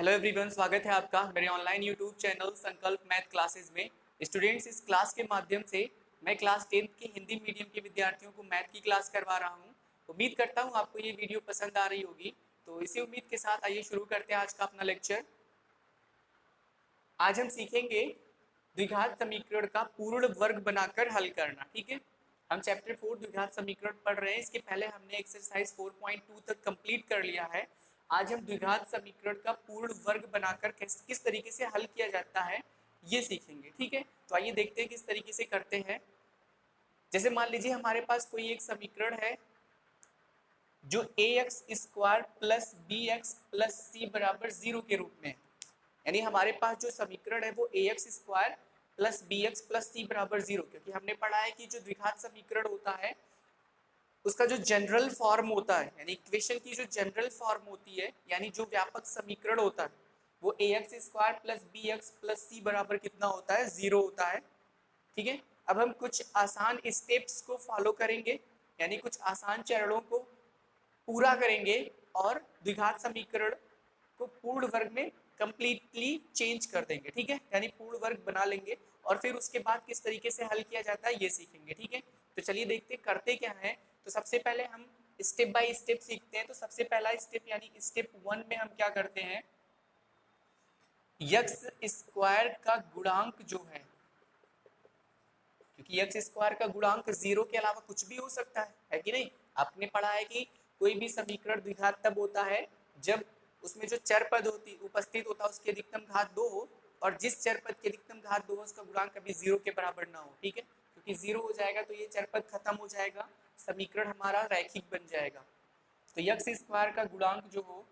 Hello everyone, स्वागत है आपका मेरे ऑनलाइन यूट्यूब चैनल संकल्प मैथ क्लासेस में। स्टूडेंट्स, इस क्लास के माध्यम से मैं क्लास 10th के हिंदी मीडियम के विद्यार्थियों को मैथ की क्लास करवा रहा हूं। उम्मीद करता हूं आपको ये वीडियो पसंद आ रही होगी। तो इसी उम्मीद के साथ आइए शुरू करते हैं आज का अपना लेक्चर। आज हम सीखेंगे द्विघात समीकरण का पूर्ण वर्ग बनाकर हल करना। ठीक है, हम चैप्टर 4 द्विघात समीकरण पढ़ रहे हैं। इसके पहले हमने एक्सरसाइज 4.2 तक कंप्लीट कर लिया है। आज हम द्विघात समीकरण का पूर्ण वर्ग बनाकर किस तरीके से हल किया जाता है ये सीखेंगे। ठीक है, तो आइए देखते हैं किस तरीके से करते हैं। जैसे मान लीजिए हमारे पास कोई एक समीकरण है जो ax square plus B X plus C बराबर 0 के रूप में है। यानी हमारे पास जो समीकरण है वो ax square plus B X plus C बराबर 0, क्योंकि हमने पढ़ा है कि जो द्विघात समीकरण होता है उसका जो जनरल फॉर्म होता है, यानी इक्वेशन की जो जनरल फॉर्म होती है, यानी जो व्यापक समीकरण होता है वो ax square plus B X plus C बराबर कितना होता है, 0 होता है। ठीक है, अब हम कुछ आसान स्टेप्स को फॉलो करेंगे, यानी कुछ आसान चरणों को पूरा करेंगे और द्विघात समीकरण को पूर्ण वर्ग में कंप्लीटली चेंज कर देंगे। ठीक है, यानी पूर्ण वर्ग बना लेंगे और फिर उसके बाद किस तरीके से हल किया जाता है ये सीखेंगे। ठीक है, तो चलिए देखते करते क्या है। तो सबसे पहले हम स्टेप बाय स्टेप सीखते हैं। तो सबसे पहला स्टेप यानी स्टेप 1 में हम क्या करते हैं, एक्स स्क्वायर का गुणांक जो है, क्योंकि एक्स स्क्वायर का गुणांक 0 के अलावा कुछ भी हो सकता है कि नहीं। आपने पढ़ा है कि कोई भी समीकरण द्विघात तब होता है जब उसमें जो चर पद होती उपस्थित होता है उसकी अधिकतम घात 2 हो, और जिस चर पद की अधिकतम घात 2 हो उसका गुणांक कभी 0 के बराबर ना हो। ठीक है, क्योंकि 0 हो जाएगा तो ये चर पद खत्म हो जाएगा, समीकरण हमारा रैखिक बन जाएगा। तो एक्स स्क्वायर का गुणांक जो हो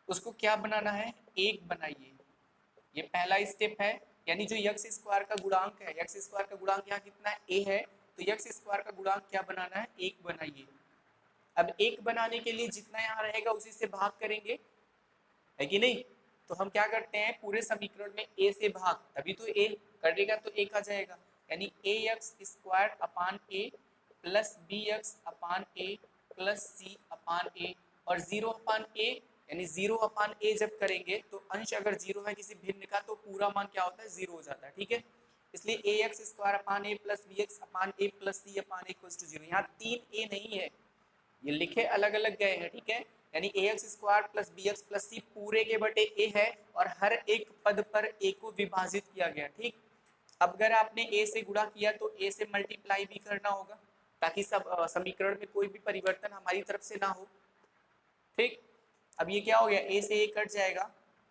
उसको क्या बनाना है, 1 बनाइए। ये पहला स्टेप है। यानी जो एक्स स्क्वायर का गुणांक है, एक्स स्क्वायर का गुणांक यहाँ कितना है, a है, तो एक्स स्क्वायर का गुणांक क्या बनाना है, 1 बनाइए। अब 1 बनाने के लिए जितना यहाँ रहेगा उसी से भाग करेंगे, है कि नहीं। तो हम क्या करते हैं, पूरे समीकरण में a से भाग, तभी तो a करेगा तो 1 आ जाएगा। यानी A X square upon A plus B X upon A plus C upon ए, और 0 अपान ए, यानी 0 अपान ए जब करेंगे तो अंश अगर 0 है किसी भिन्न का तो पूरा मान क्या होता है, 0 हो जाता है। ठीक है, इसलिए A X square upon A plus B X upon A plus C upon A equals to 0। यहाँ 3 ए नहीं है, ये लिखे अलग अलग गए हैं। ठीक है, यानी A X square plus B X plus C पूरे के बटे ए है और हर एक पद पर ए को विभाजित किया गया। ठीक, अब अगर आपने ए से गुणा किया तो ए से मल्टीप्लाई भी करना होगा ताकि सब समीकरण में कोई भी परिवर्तन हमारी तरफ से ना हो। ठीक, अब ये क्या हो गया, ए से ए कट जाएगा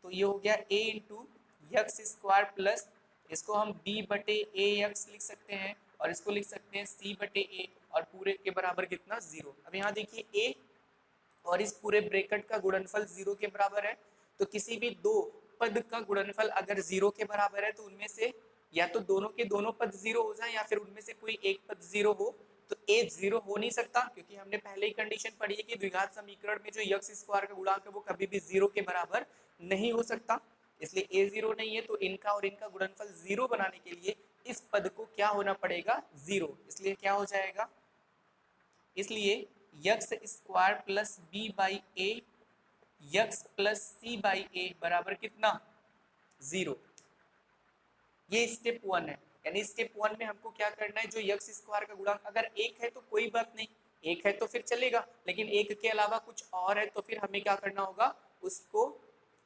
तो ये हो गया ए इंटू एक्स स्क्वायर प्लस, इसको हम बी बटे ए एक्स लिख सकते हैं और इसको लिख सकते हैं सी बटे ए, और पूरे के बराबर कितना, 0। अब यहाँ देखिए ए और इस पूरे ब्रैकेट का गुणनफल 0 के बराबर है, तो किसी भी दो पद का गुणनफल अगर 0 के बराबर है तो उनमें से या तो दोनों के दोनों पद 0 हो जाए या फिर उनमें से कोई एक पद 0 हो। तो ए 0 हो नहीं सकता, क्योंकि हमने पहले ही कंडीशन पढ़ी है कि द्विघात समीकरण में जो एक्स स्क्वायर का गुणांक है वो कभी भी 0 के बराबर नहीं हो सकता, इसलिए ए 0 नहीं है। तो इनका और इनका गुणनफल 0 बनाने के लिए इस पद को क्या होना पड़ेगा, 0, इसलिए क्या हो जाएगा, इसलिए X square plus B by A x plus C by A बराबर कितना, 0। ये स्टेप 1 है। यानी स्टेप 1 में हमको क्या करना है, जो एक्स स्क्वायर का गुणांक अगर 1 है तो कोई बात नहीं, 1 है तो फिर चलेगा, लेकिन 1 के अलावा कुछ और है तो फिर हमें क्या करना होगा, उसको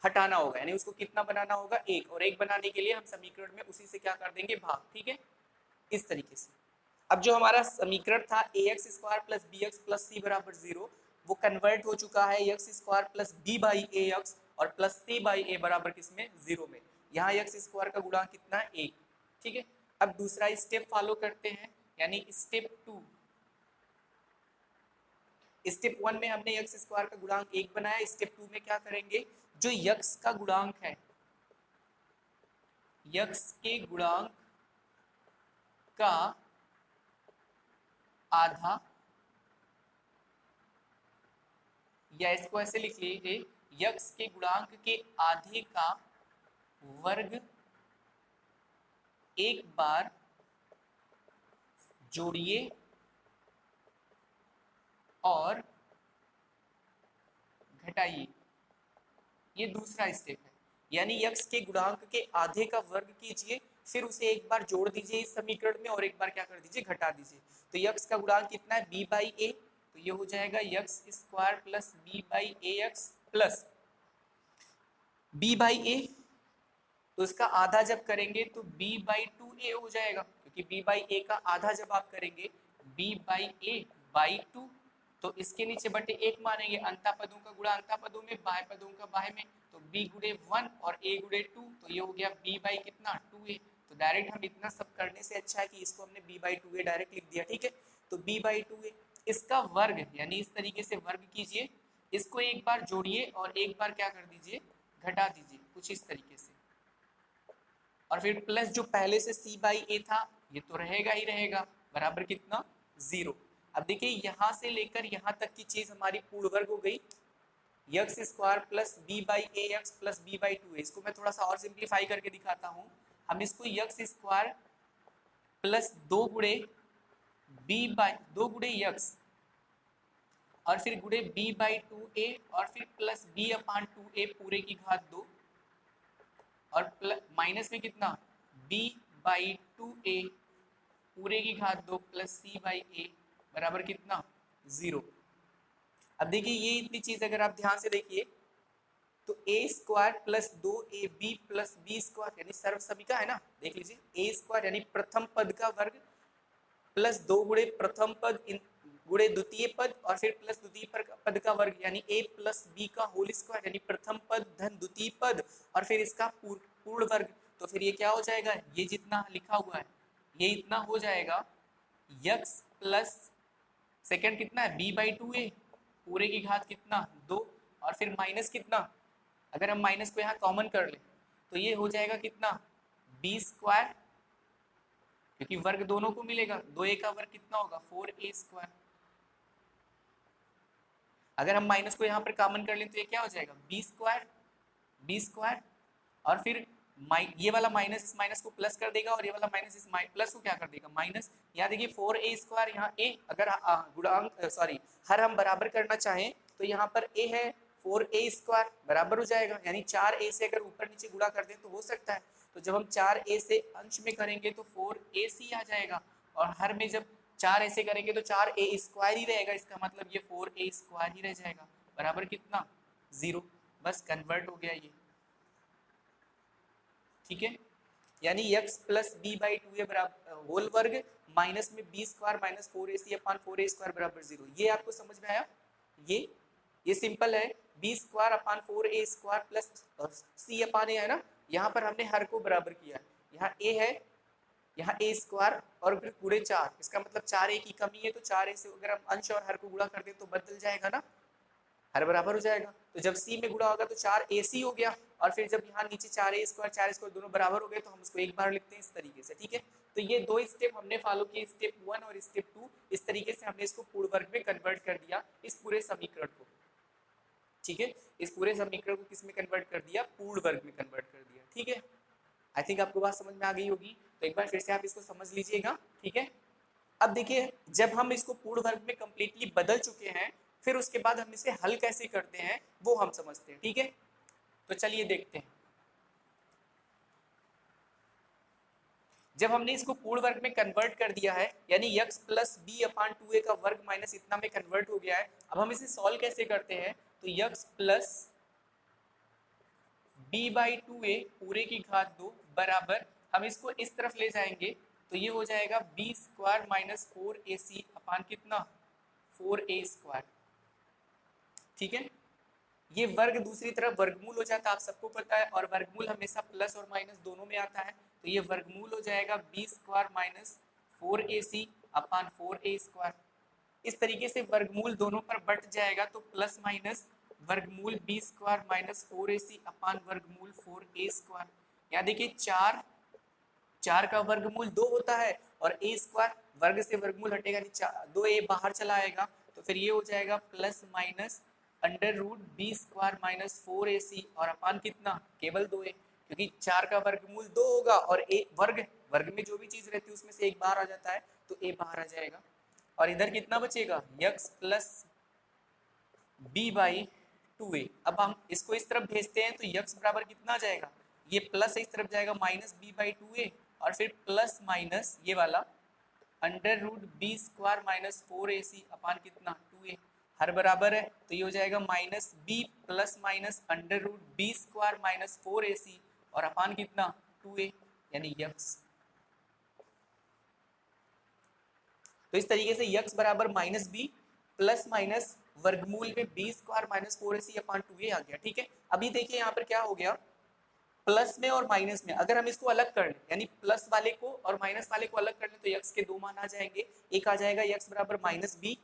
हटाना होगा। यानी उसको कितना बनाना होगा, 1, और 1 बनाने के लिए हम समीकरण में उसी से क्या कर देंगे, भाग। ठीक है, इस तरीके से। अब जो हमारा समीकरण था A X square plus B X plus C बराबर 0, वो कन्वर्ट हो चुका है X square plus B by A X और प्लस सी बाई ए बराबर किसमें, 0 में। यहाँ एक्स स्क्वायर का गुणांक कितना है, 1। ठीक है, अब दूसरा स्टेप फॉलो करते हैं, यानी स्टेप 2। स्टेप 1 में हमने एक्स स्क्वायर का गुणांक 1 बनाया, स्टेप 2 में क्या करेंगे, जो एक्स का गुणांक है, एक्स के गुणांक का आधा, या इसको ऐसे लिख लीजिए, यक्स के गुणांक के आधे का वर्ग एक बार जोड़िए और घटाइए। ये दूसरा स्टेप है, यानी x के गुणांक के आधे का वर्ग कीजिए, फिर उसे एक बार जोड़ दीजिए इस समीकरण में और एक बार क्या कर दीजिए, घटा दीजिए। तो x का गुणांक कितना है, b बाई ए, तो ये हो जाएगा x square plus b by A x plus b by A, तो इसका आधा जब करेंगे तो b बाई टू ए हो जाएगा, क्योंकि b बाई ए का आधा जब आप करेंगे b by A by two, तो इसके नीचे बटे एक मानेंगे, अंता पदों का गुणा अंता पदों में, बाह्य पदों का बाह्य में, तो b गुणे 1 और a गुणे 2, तो ये हो गया b बाई कितना 2a। तो डायरेक्ट हम इतना सब करने से अच्छा है कि इसको हमने b बाई 2a डायरेक्ट लिख दिया, ठीक है। तो b बाई 2a इसका वर्ग, यानी इस तरीके से वर्ग कीजिए, इसको एक बार जोड़िए और एक बार क्या कर दीजिए, घटा दीजिए कुछ इस तरीके से, और फिर प्लस जो पहले से c बाई ए था ये तो रहेगा ही रहेगा, बराबर कितना 0। अब देखिए यहाँ से लेकर यहाँ तक की चीज हमारी पूर्ण वर्ग हो गई, x square plus B by A x plus B by two. इसको मैं थोड़ा सा और सिंप्लीफाई करके दिखाता हूँ। हम इसको एक्स स्क्वायर प्लस 2 गुणे बी बाई 2 गुणे एक्स और फिर गुणे बी बाई 2a और फिर प्लस बी अपान 2a पूरे की घात 2 और माइनस में कितना b बाई 2a पूरे की घात 2 प्लस c बाई a बराबर कितना 0। अब देखिए ये इतनी चीज अगर आप ध्यान से देखिए तो a square plus 2ab plus b square यानी सर्व सभी का है ना, देख लीजिए a स्क्वायर यानी प्रथम पद का वर्ग प्लस 2 गुणे प्रथम पद गुणे द्वितीय पद और फिर प्लस द्वितीय पद का वर्ग यानी a प्लस b का होल स्क्वायर यानी प्रथम पद धन द्वितीय पद और फिर इसका पूर्ण वर्ग। तो फिर ये क्या हो जाएगा, ये जितना लिखा हुआ है ये इतना हो जाएगा x प्लस सेकेंड कितना है b बाई 2a पूरे की घात कितना 2 और फिर माइनस कितना, अगर हम माइनस को यहाँ कॉमन कर ले तो ये हो जाएगा कितना b स्क्वायर, क्योंकि वर्ग दोनों को मिलेगा, 2a का वर्ग कितना होगा 4a स्क्वायर। अगर हम माइनस को यहाँ पर कॉमन कर लें तो ये क्या हो जाएगा b स्क्वायर और फिर ये वाला माइनस इस माइनस को प्लस कर देगा और ये वाला माइनस इस प्लस को क्या कर देगा माइनस। यहाँ देखिए 4a स्क्वायर, यहाँ a अगर गुणांक हर हम बराबर करना चाहें तो यहाँ पर a है 4a स्क्वायर बराबर हो जाएगा, यानी 4a से अगर ऊपर नीचे गुणा कर दें तो हो सकता है। तो जब हम 4a से अंश में करेंगे तो 4ac आ जाएगा और हर में जब 4 ऐसे करेंगे तो 4a स्क्वायर ही रहेगा, इसका मतलब ये 4a स्क्वायर ही रह जाएगा बराबर कितना 0। बस कन्वर्ट हो गया ये, ठीक है। यानी x plus B by 2a बराबर होल वर्ग माइनस में b स्क्वायर माइनस 4ac अपान 4a स्क्वायर बराबर 0। ये आपको समझ में आया, ये सिंपल है, b square upon 4a square plus c upon a है ना, यहाँ पर हमने हर को बराबर किया है, यहाँ a है यहाँ a स्क्वायर और फिर गुणे 4, इसका मतलब 4a की कमी है तो 4a से अगर हम अंश और हर को गुणा कर दें तो बदल जाएगा ना, हर बराबर हो जाएगा। तो जब c में गुणा होगा तो 4ac हो गया और फिर जब यहाँ नीचे 4a स्क्वायर 4 स्क्वायर दोनों बराबर हो गए तो हम उसको एक बार लिखते हैं इस तरीके से, ठीक है। तो ये दो स्टेप हमने फॉलो किए, स्टेप 1 और स्टेप 2, इस तरीके से हमने इसको पूर्ण वर्ग में कन्वर्ट कर दिया इस पूरे समीकरण को, ठीक है। इस पूरे समीकरण को किस में कन्वर्ट कर दिया, पूर्ण वर्ग में कन्वर्ट कर दिया, ठीक है। आई थिंक आपको बात समझ में आ गई होगी, तो एक बार फिर से आप इसको समझ लीजिएगा, ठीक है। अब देखिए जब हम इसको पूर्ण वर्ग में कंप्लीटली बदल चुके हैं फिर उसके बाद हम इसे हल कैसे करते हैं वो हम समझते हैं, ठीक है। तो चलिए देखते हैं। जब हमने इसको पूर्ण वर्ग में कन्वर्ट कर दिया है यानी x प्लस बी अपान 2a का वर्ग माइनस इतना में कन्वर्ट हो गया है, अब हम इसे सॉल्व कैसे करते हैं, तो x plus b by 2a पूरे की घात 2 बराबर हम इसको इस तरफ ले जाएंगे तो ये हो जाएगा b square minus 4ac upon कितना 4a स्क्वायर, ठीक है। ये वर्ग दूसरी तरफ वर्गमूल हो जाता है, आप सबको पता है, और वर्गमूल हमेशा प्लस और माइनस दोनों में आता है, तो ये वर्गमूल हो जाएगा b स्क्वायर माइनस 4ac अपान 4a स्क्वायर। इस तरीके से वर्गमूल दोनों पर बट जाएगा तो प्लस माइनस वर्गमूल b स्क्वायर माइनस 4ac अपान वर्गमूल 4a स्क्वायर। यहाँ देखिए 4 का वर्गमूल 2 होता है और a स्क्वायर वर्ग से वर्गमूल हटेगा, 2a बाहर चला आएगा तो फिर ये हो जाएगा plus minus under root b square minus 4ac और अपान कितना केवल 2a, क्योंकि 4 का वर्गमूल 2 होगा और a वर्ग में जो भी चीज रहती है उसमें से एक बाहर आ जाता है तो a बाहर आ जाएगा और इधर कितना बचेगा x plus B by 2a। अब हम इसको इस तरफ भेजते हैं तो यक्स बराबर कितना आ जाएगा, ये प्लस इस तरफ जाएगा माइनस बी बाई 2a, और फिर प्लस माइनस ये वाला under root b square minus 4ac upon कितना 2a, हर बराबर है तो ये हो जाएगा minus b plus minus under root b square minus 4ac और अपान कितना 2a यानी यक्स। तो इस तरीके से यक्स बराबर माइनस बी प्लस माइनस वर्गमूल में B square minus 4ac upon 2a आ गया। ठीक है, अभी देखिए यहाँ पर क्या हो गया, प्लस में और माइनस में अगर हम इसको अलग कर लें, यानी प्लस वाले को और माइनस वाले को अलग कर लें तो यक्स के दो मान आ जाएंगे। एक आ जाएगा यक्स बराबर minus b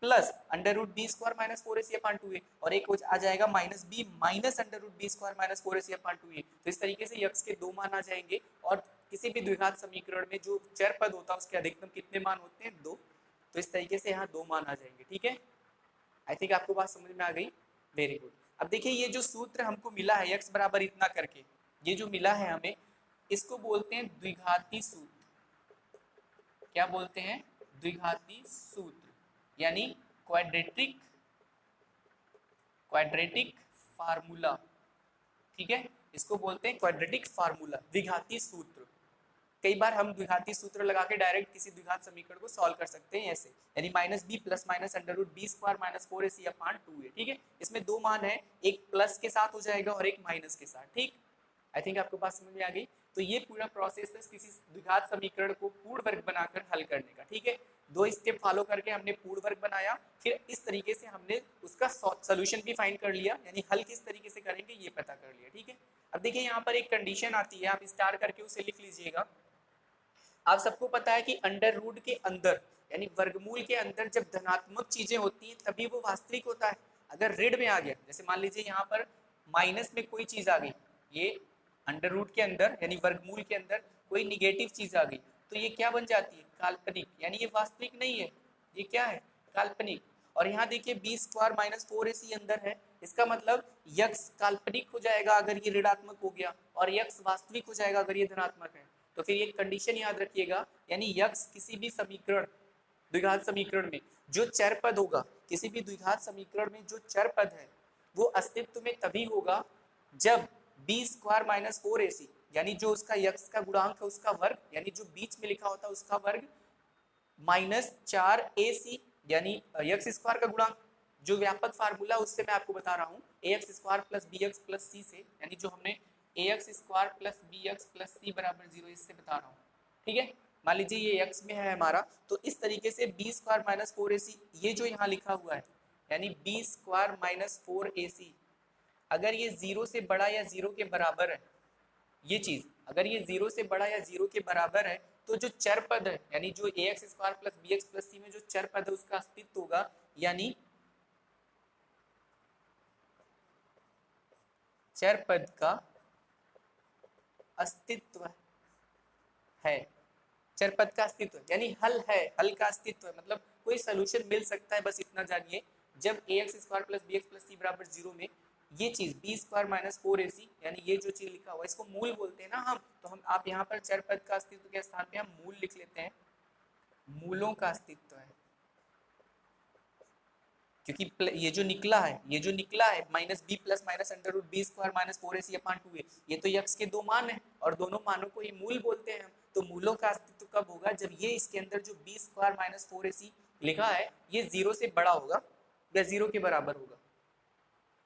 plus under root b square minus 4ac upon 2a, और एक आ जाएगा minus b minus under root b square minus 4ac upon 2a। तो इस तरीके से यक्स के दो मान आ जाएंगे, और किसी भी द्विघात समीकरण में जो चर पद होता है उसके अधिकतम कितने मान होते हैं, 2। तो इस तरीके से यहाँ 2 मान आ जाएंगे। ठीक है, आई थिंक आपको बात समझ में आ गई, वेरी गुड। अब देखिए ये जो सूत्र हमको मिला है यक्स बराबर इतना करके, ये जो मिला है हमें, इसको बोलते हैं द्विघाती सूत्र। क्या बोलते हैं, द्विघाती सूत्र, यानी क्वाड्रेटिक फार्मूला। ठीक है, इसको बोलते हैं क्वाड्रेटिक फार्मूला, द्विघाती सूत्र। कई बार हम द्विघाती सूत्र लगा के डायरेक्ट किसी द्विघात समीकरण को सॉल्व कर सकते हैं ऐसे, यानी minus b plus minus under root b square minus 4ac upon 2a। ठीक है, इसमें दो मान है, एक प्लस के साथ हो जाएगा और एक माइनस के साथ। ठीक, आई थिंक आपको बात समझ में आ गई। तो ये पूरा प्रोसेस है किसी द्विघात समीकरण को पूर्ण वर्ग बनाकर हल करने का। ठीक है, 2 स्टेप फॉलो करके हमने पूर्ण वर्ग बनाया, फिर इस तरीके से हमने उसका सॉल्यूशन भी फाइंड कर लिया, यानी हल किस तरीके से करेंगे ये पता कर लिया। ठीक है, अब देखिए यहाँ पर एक कंडीशन आती है, आप स्टार करके उसे लिख लीजिएगा। आप सबको पता है कि अंडर रूट के अंदर यानी वर्गमूल के अंदर जब धनात्मक चीजें होती हैं तभी वो वास्तविक होता है। अगर ऋण में आ गया, जैसे मान लीजिए यहाँ पर माइनस में कोई चीज आ गई, ये अंडर रूट के अंदर यानी वर्गमूल के अंदर कोई निगेटिव चीज आ गई, तो ये क्या बन जाती है, काल्पनिक, यानी ये वास्तविक नहीं है, ये क्या है, काल्पनिक। और यहाँ देखिए बी स्क्वायर माइनस 4ac अंदर है, इसका मतलब यक्स काल्पनिक हो जाएगा अगर ये ऋणात्मक हो गया, और यक्स वास्तविक हो जाएगा अगर ये धनात्मक है। तो फिर ये कंडीशन याद रखिएगा, यानी यक्स किसी भी समीकरण द्विघात समीकरण में जो चर पद होगा, किसी भी द्विघात समीकरण में जो चर पद है वो अस्तित्व में तभी होगा जब बी स्क्वायर माइनस 4ac यानी जो उसका यक्स का गुणांक है उसका वर्ग, यानी जो बीच में लिखा होता है उसका वर्ग, माइनस 4ac यानी यक्स स्क्वायर का गुणांक, जो व्यापक फार्मूला उससे मैं आपको बता रहा हूँ, ax square plus bx plus c से, यानी जो हमने ax square plus bx plus c बराबर 0 इससे बता रहा हूँ। ठीक है, मान लीजिए ये x में है हमारा, तो इस तरीके से b स्क्वायर माइनस 4ac ये जो यहाँ लिखा हुआ है, यानी b स्क्वायर माइनस 4ac अगर ये 0 से बड़ा या 0 के बराबर है, ये चीज अगर ये 0 से बड़ा या 0 के बराबर है, तो जो चर पद है यानी जो ax square plus bx plus c में जो चर पद है उसका अस्तित्व होगा, यानी चर पद का अस्तित्व है, चर पद का अस्तित्व यानी हल है, हल का अस्तित्व है, मतलब कोई सोल्यूशन मिल सकता है, बस इतना जानिए। जब ax square plus bx plus c बराबर 0 में ये चीज b स्क्वायर माइनस 4ac यानी ये जो चीज लिखा हुआ है इसको मूल बोलते हैं ना हम, तो हम आप यहाँ पर चर पद का अस्तित्व के स्थान पे हम मूल लिख लेते हैं, मूलों का अस्तित्व है, क्योंकि ये जो निकला है minus b plus minus under root b square minus 4ac upon 2a, ये तो यक्स के दो मान है और दोनों मानों को ही मूल बोलते हैं। तो मूलों का अस्तित्व कब होगा, जब ये इसके अंदर जो बी स्क्वायर माइनस 4ac लिखा है ये 0 से बड़ा होगा या 0 के बराबर होगा।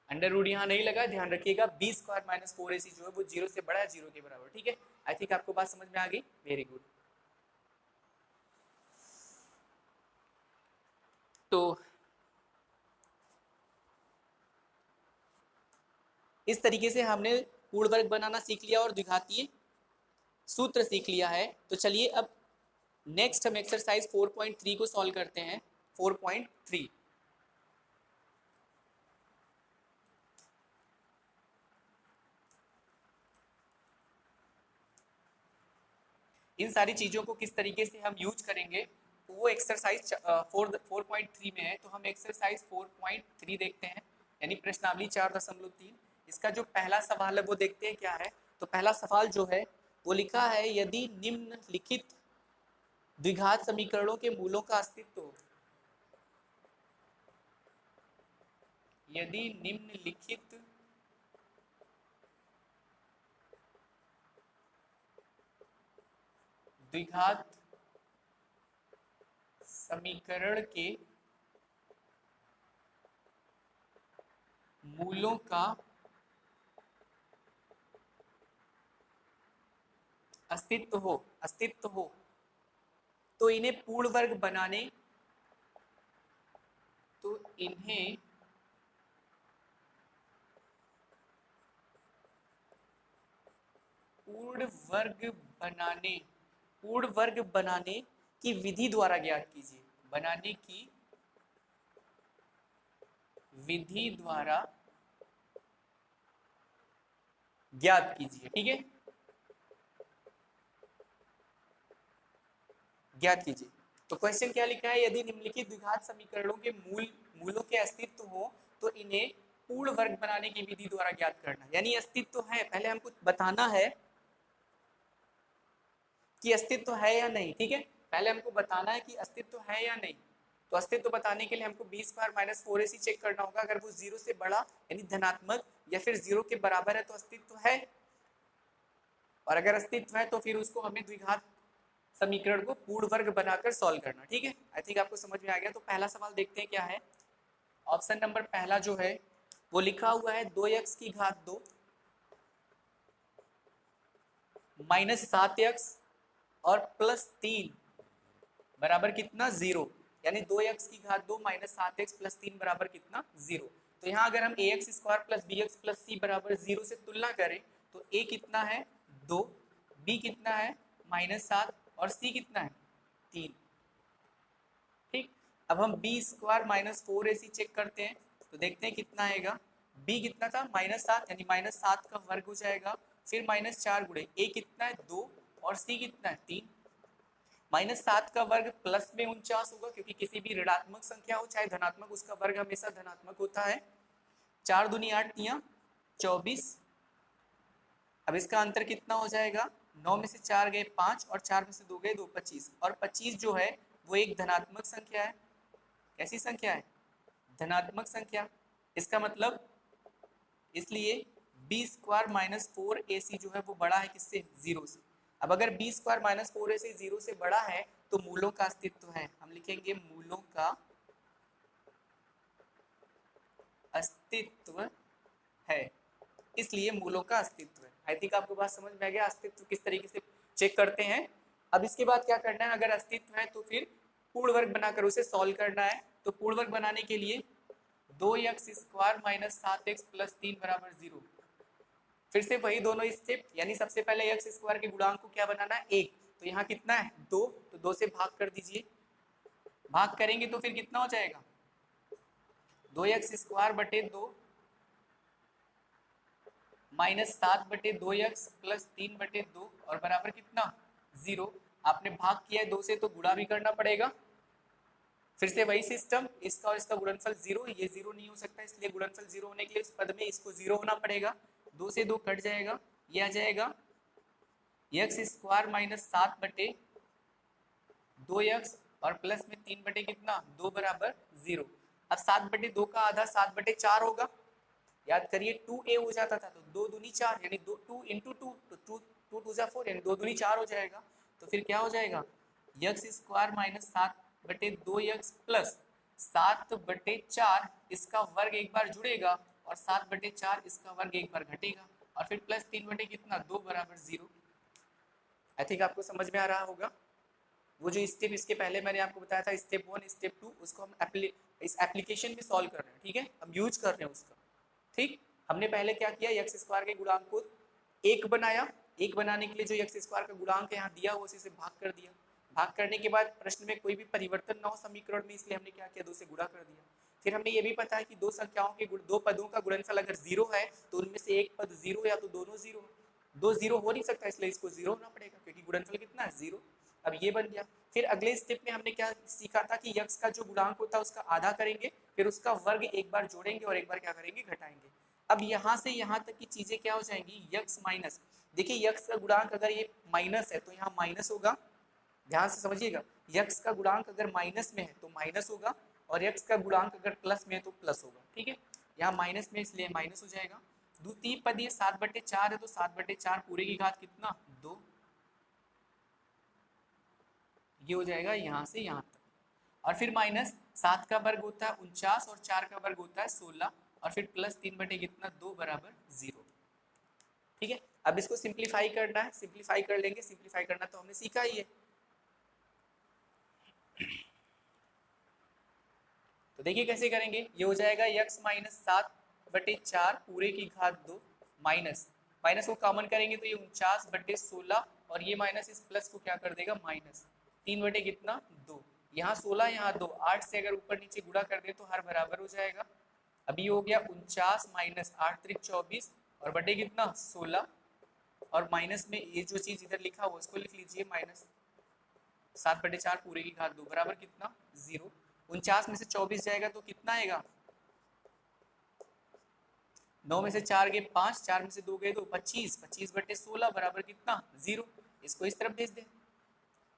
अंडर रूट यहाँ नहीं लगा, ध्यान रखिएगा, बी स्क्वायर माइनस 4ac जो है वो 0 से बड़ा है, 0 के बराबर। ठीक है, आई थिंक आपको बात समझ में आ गई, वेरी गुड। तो इस तरीके से हमने पूर्ण वर्ग बनाना सीख लिया और द्विघातीय सूत्र सीख लिया है। तो चलिए अब नेक्स्ट हम एक्सरसाइज 4.3 को सॉल्व करते हैं। 4.3 इन सारी चीजों को किस तरीके से हम यूज करेंगे वो एक्सरसाइज 4.3 में है। तो हम एक्सरसाइज 4.3 देखते हैं, यानी प्रश्नावली 4.3। इसका जो पहला सवाल है वो देखते हैं क्या है। तो पहला सवाल जो है वो लिखा है, यदि निम्नलिखित द्विघात समीकरणों के मूलों का अस्तित्व हो, यदि निम्नलिखित द्विघात समीकरण के मूलों का अस्तित्व हो तो इन्हें पूर्ण वर्ग बनाने पूर्ण वर्ग बनाने की विधि द्वारा ज्ञात कीजिए। बनाने की विधि द्वारा ज्ञात कीजिए। ठीक है, ज्ञात कीजिए। तो क्वेश्चन क्या लिखा है, यदि निम्नलिखित द्विघात समीकरणों के मूलों के अस्तित्व हो तो इन्हें पूर्ण वर्ग बनाने की विधि द्वारा ज्ञात करना। यानी अस्तित्व है, पहले हमको बताना है कि अस्तित्व है या नहीं। ठीक है, पहले हमको बताना है कि अस्तित्व है या नहीं। तो अस्तित्व बताने के लिए हमको b square minus 4ac check करना होगा। अगर वो 0 से बड़ा यानी धनात्मक या फिर 0 के बराबर है तो अस्तित्व है, और अगर अस्तित्व है तो फिर उसको हमें द्विघात समीकरण को पूर्ण वर्ग बनाकर सॉल्व करना। ठीक है, आई थिंक आपको समझ में आ गया। तो पहला सवाल देखते हैं क्या है। ऑप्शन नंबर पहला जो है वो लिखा हुआ है 2x की घात 2 माइनस 7x और प्लस 3 बराबर कितना 0। यानी 2x की घात 2 माइनस 7x प्लस 3 बराबर कितना 0। तो यहाँ अगर हम ax square plus bx plus c बराबर 0 से तुलना करें तो a कितना है 2, b कितना है माइनस 7 और c कितना है 3। ठीक, अब हम b square minus 4ac check करते हैं तो देखते हैं कितना आएगा। b कितना था माइनस 7 यानी माइनस 7 का वर्ग हो जाएगा, फिर माइनस 4 गुणे a कितना है 2 और c कितना है 3। माइनस 7 का वर्ग प्लस में 49 होगा, क्योंकि किसी भी ऋणात्मक संख्या हो चाहे धनात्मक उसका वर्ग हमेशा धनात्मक होता है। 4 दूनी 8 तियां 24। अब इसका अंतर कितना हो जाएगा, 9 में से 4 गए 5 और 4 में से 2 गए 2, 25। और 25 जो है वो एक धनात्मक संख्या है। कैसी संख्या है, धनात्मक संख्या। इसका मतलब इसलिए b स्क्वायर माइनस 4ac जो है वो बड़ा है किससे 0 से। अब अगर b स्क्वायर माइनस 4ac 0 से बड़ा है तो मूलों का अस्तित्व है। हम लिखेंगे मूलों का अस्तित्व है, इसलिए मूलों का अस्तित्व है। आई थिंक आपको बात समझ में आ गया अस्तित्व किस तरीके से चेक करते हैं। अब इसके बाद क्या करना है, अगर अस्तित्व है तो फिर पूर्ण वर्ग बनाकर उसे सॉल्व करना है। तो पूर्ण वर्ग बनाने के लिए 2x square minus 7x plus 3 बराबर 0। फिर से वही दोनों स्टेप, यानी सबसे पहले x स्क्वायर के गुणांक को क्या बनाना है 1। तो यहाँ कितना है 2, तो 2 से भाग कर दीजिए। भाग करेंगे तो फिर कितना हो जाएगा 2x स्क्वायर बटे 2 माइनस 7 बटे 2x प्लस 3 बटे 2 और बराबर कितना 0। आपने भाग किया है 2 से तो गुणा भी करना पड़ेगा। फिर से वही सिस्टम, इसका और इसका गुणनफल 0, ये 0 नहीं हो सकता, इसलिए गुणनफल 0 होने के लिए इस पद में इसको 0 होना पड़ेगा। 2 से 2 कट जाएगा, ये आ जाएगा x स्क्वायर माइनस 7 बटे 2x और प्लस में 3 बटे कितना 2 बराबर 0। अब 7 बटे 2 का आधा 7 बटे 4 होगा। याद करिए 2a हो जाता था तो 2 दूनी 4 यानी 2 इंटू 2 तो 2 2 4 यानी 2 दूनी 4 हो जाएगा। तो फिर क्या हो जाएगा x स्क्वायर माइनस 7 बटे 2x प्लस 7 बटे 4 इसका वर्ग एक बार जुड़ेगा और 7 बटे 4 इसका वर्ग एक बार घटेगा और फिर प्लस 3 बटे कितना 2 बराबर 0। आई थिंक आपको समझ में आ रहा होगा। वो जो स्टेप इसके पहले मैंने आपको बताया था स्टेप 1 स्टेप 2, उसको हम इस एप्लीकेशन में सॉल्व कर रहे हैं। ठीक है, हम यूज कर रहे हैं उसका। ठीक, हमने पहले क्या किया x स्क्वायर के गुणांक को 1 बनाया। 1 बनाने के लिए जो x स्क्वायर का गुणांक यहाँ दिया वो उसी से भाग कर दिया। भाग करने के बाद प्रश्न में कोई भी परिवर्तन ना हो समीकरण में, इसलिए हमने क्या किया 2 से गुणा कर दिया। फिर हमें ये भी पता है कि दो संख्याओं के दो पदों का गुणनफल अगर 0 है तो उनमें से एक पद 0 या तो दोनों 0। 2 0 हो नहीं सकता, इसलिए इसको 0 होना पड़ेगा क्योंकि गुणनफल कितना है 0। अब ये बन गया। फिर अगले स्टेप में हमने क्या सीखा था कि x का जो गुणांक होता है उसका आधा करेंगे, फिर उसका वर्ग एक बार जोड़ेंगे और एक बार क्या करेंगे घटाएंगे। अब यहाँ से यहाँ तक की चीजें क्या हो जाएंगी x माइनस। देखिए x का गुणांक अगर ये माइनस है तो यहाँ माइनस होगा, ध्यान से समझिएगा। x का गुणांक अगर माइनस में है तो माइनस होगा और x का गुणांक अगर प्लस में है तो प्लस होगा। ठीक है, यहाँ माइनस में इसलिए माइनस हो जाएगा। द्वितीय पद ये 7/4 है, तो 7/4 पूरे की घात कितना 2, ये हो जाएगा यहाँ से यहाँ तक। और फिर माइनस 7 का वर्ग होता है 49 और 4 का वर्ग होता है 16 और फिर प्लस 3/2 बराबर 0। ठीक है, अब इसको सिंप्लीफाई करना है, सिंप्लीफाई कर लेंगे। सिंप्लीफाई करना तो हमने सीखा ही है। तो देखिए कैसे करेंगे, ये हो जाएगा x माइनस 7/4 पूरे की घात 2 माइनस माइनस को कॉमन करेंगे तो ये 49/16 और ये माइनस इस प्लस को क्या कर देगा माइनस 3/2। यहाँ 16 यहाँ 2, 8 से अगर ऊपर नीचे गुणा कर दे तो हर बराबर हो जाएगा। अभी हो गया 49 माइनस 8 त्रिक 24 और बटे कितना 16 और माइनस में ये जो चीज इधर लिखा हुआ उसको लिख लीजिए माइनस 7/4 पूरे की घात 2 बराबर कितना 0। 49 में से 24 जाएगा तो कितना आएगा 9 में से 4 गए 5, 4 में से 2 गए 2, 25, 25/16 बराबर कितना 0। इसको इस तरफ भेज दें।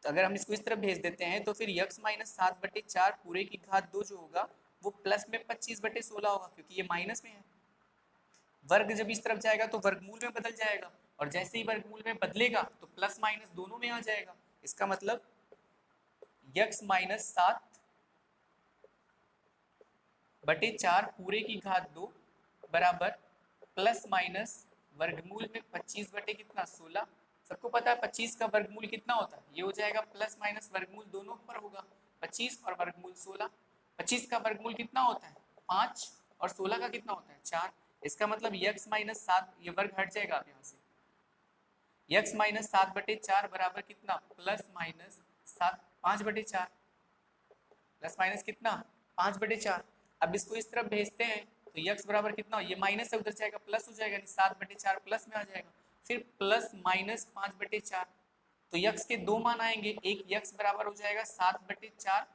तो अगर हम इसको इस तरफ भेज देते हैं तो फिर x माइनस 7/4 पूरे की घात 2 जो होगा वो प्लस में 25/16 होगा, क्योंकि ये माइनस में है। वर्ग जब इस तरफ जाएगा तो वर्गमूल में बदल जाएगा और जैसे ही वर्गमूल में बदलेगा तो प्लस माइनस दोनों में आ जाएगा। इसका मतलब x माइनस 7/4 पूरे की घात 2 बराबर प्लस माइनस वर्गमूल में 25/16। सबको पता है 25 का वर्गमूल कितना होता है, ये हो जाएगा प्लस माइनस वर्गमूल दोनों पर होगा 25 और वर्गमूल 16। 25 का वर्गमूल कितना होता है 5 और 16 का कितना होता है 4। इसका मतलब x माइनस 7 ये वर्ग हट जाएगा आप यहाँ से। x माइनस 7/4 बराबर कितना प्लस माइनस 5/4 प्लस माइनस कितना 5/4। अब इसको इस तरफ भेजते हैं तो x बराबर कितना, ये माइनस से उधर जाएगा प्लस हो जाएगा, 7/4 प्लस में आ जाएगा, फिर प्लस माइनस 5/4। तो x के दो मान आएंगे, एक x बराबर हो जाएगा 7/4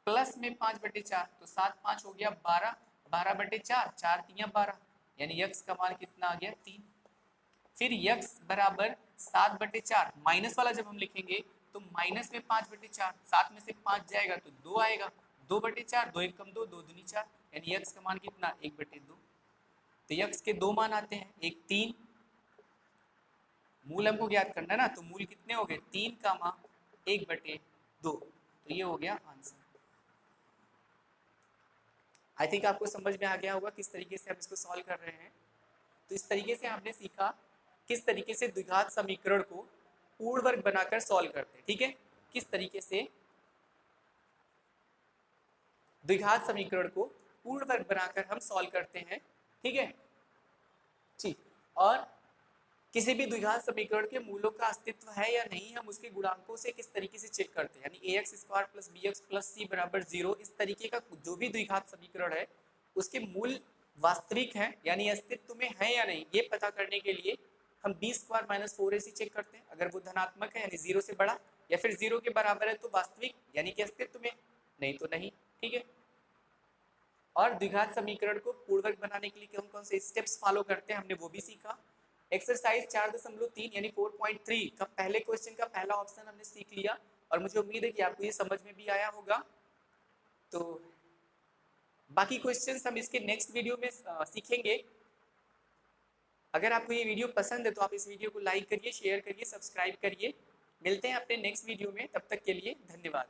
प्लस में 5/4, तो 7 5 हो गया 12, 12/4, 4 3 12, यानी x का मान कितना आ गया 3। फिर x बराबर 7/4 माइनस वाला जब हम लिखेंगे तो माइनस में 5/4, 7 में से 5 जाएगा तो 2 आएगा, 2/4, 2 1 कम 2, 2 दूनी 4, यानी x का मान कितना 1/2। तो x के दो मान आते हैं, एक 3, मूल हमको ज्ञात करना है ना, तो मूल कितने हो गए 3 का मान 1/2, तो ये हो गया आंसर। आई थिंक आपको समझ में आ गया होगा किस तरीके से हम इसको सॉल्व कर रहे हैं। तो इस तरीके से हमने सीखा किस तरीके से द्विघात समीकरण को पूर्ण वर्ग बनाकर सॉल्व करते हैं। ठीक है, किस तरीके से द्विघात समीकरण को पूर्ण वर्ग बनाकर हम सॉल्व करते हैं। ठीक है ठीक, और किसी भी द्विघात समीकरण के मूलों का अस्तित्व है या नहीं हम उसके गुणांकों से किस तरीके से चेक करते हैं, यानी ax² + bx + c बराबर 0, इस तरीके का जो भी द्विघात समीकरण है उसके मूल वास्तविक है यानी अस्तित्व में है या नहीं, ये पता करने के लिए हम b² - 4ac चेक करते हैं। अगर वो धनात्मक है यानी 0 से बड़ा, या फिर 0 के बराबर है तो वास्तविक यानी कि अस्तित्व में, नहीं तो नहीं। ठीक है, और द्विघात समीकरण को पूर्ण वर्ग बनाने के लिए कौन कौन से स्टेप्स फॉलो करते हैं हमने वो भी सीखा। एक्सरसाइज 4.3 यानी 4.3 का पहले क्वेश्चन का पहला ऑप्शन हमने सीख लिया और मुझे उम्मीद है कि आपको ये समझ में भी आया होगा। तो बाकी क्वेश्चंस हम इसके नेक्स्ट वीडियो में सीखेंगे। अगर आपको ये वीडियो पसंद है तो आप इस वीडियो को लाइक करिए, शेयर करिए, सब्सक्राइब करिए। मिलते हैं अपने नेक्स्ट वीडियो में, तब तक के लिए धन्यवाद।